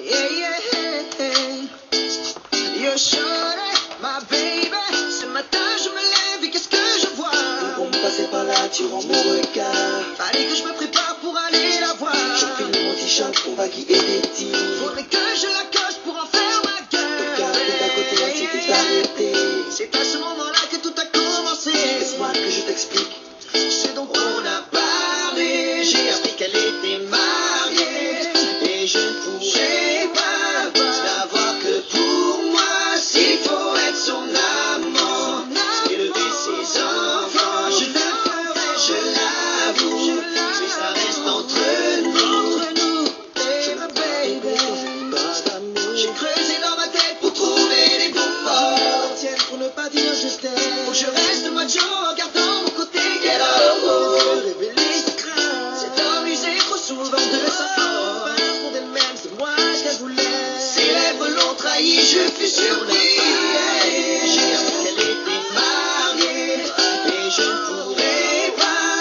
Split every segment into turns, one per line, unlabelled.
Yeah, yeah. You're shorty, my baby. Ce matin je me lève et qu'est-ce que je vois?
Pour me passer par là, tu rends mon regard.
Fallait que je me prépare pour aller la voir.
Je file mon t-shirt pour vaquiller des tirs.
Faudrait que je la coche pour en faire ma gueule.
Regarde d'à côté, tu t'es arrêté.
C'est à ce moment-là que tout a commencé.
Laisse-moi que je t'explique.
C'est donc on a parlé. J'ai appris qu'elle était mariée. Et je ne pourrais pas la voir que pour moi. S'il faut être son amant, élever ses enfants, je le ferai, je l'avoue. Mais ça reste entre nous, baby. J'ai creusé dans ma tête pour trouver les bons mots.
Tiens, pour ne pas dire je t'aime.
Faut que je reste macho en gardant mon côté ghetto.
Révéler ses craintes.
Cet homme usé trop souvent de sa forme.
Pour d'elle-même, c'est moi qu'elle voulait.
Ses lèvres l'ont trahi, je fus surpris. J'ai appris qu'elle était mariée. Et je ne pourrais pas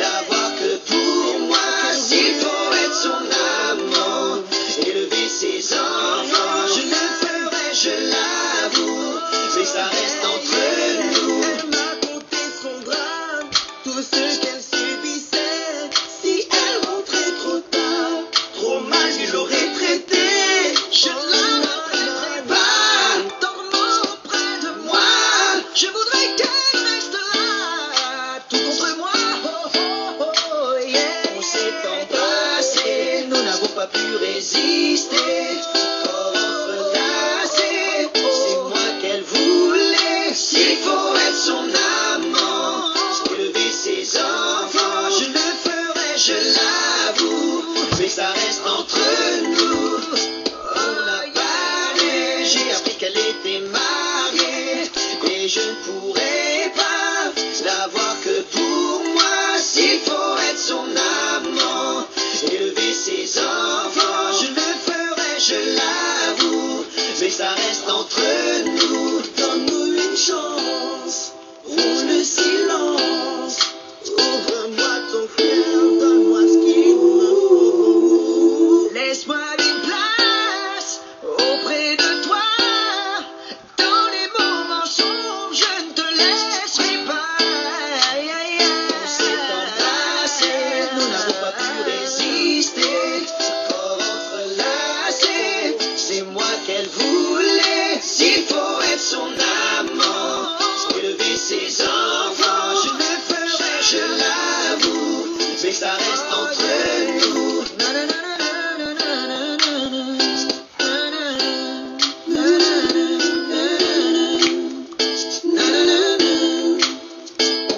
la voir que pour moi. S'il faut être son amant, élever ses enfants, je le ferai, je l'avoue. Mais ça reste entre nous.
Elle m'a conté son drame, tout ce qu'elle subissait. Si elle rentrait trop tard,
Trop mal, je l'aurais traité. Je ne la retraiterai pas. Dormant auprès de moi. Je voudrais qu'elle reste là. Tout contre moi. Oh, oh, oh, yeah. On s'est embrassé. Nous n'avons pas pu résister. Corps entrelacés. C'est moi qu'elle voulait. S'il faut être son amant, élever ses enfants, je le ferai, je l'avoue. Mais ça reste entre nous. On a parlé, j'ai appris qu'elle était mariée. Et je ne pourrais pas la voir que pour moi. S'il faut être son amant, élever ses enfants, je le ferai, je l'avoue. Mais ça reste entre nous.
donne-nous une chance. Ronge le silence. Ouvre-moi ton cœur, donne-moi ce qu'il me faut.
Laisse-moi une place auprès de toi. Dans les moments sombres, je ne te laisserai pas. On s'est embrassés, nous n'avons pas pu résister. Corps entrelacés, c'est moi qu'elle voulait. S'il faut être son amant, élever ses enfants, je le ferai, je l'avoue. Mais ça reste entre nous.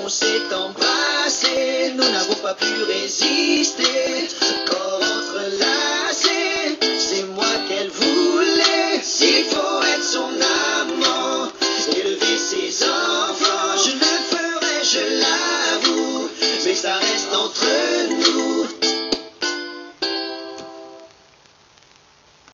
On s'est embrassés, nous n'avons pas pu résister.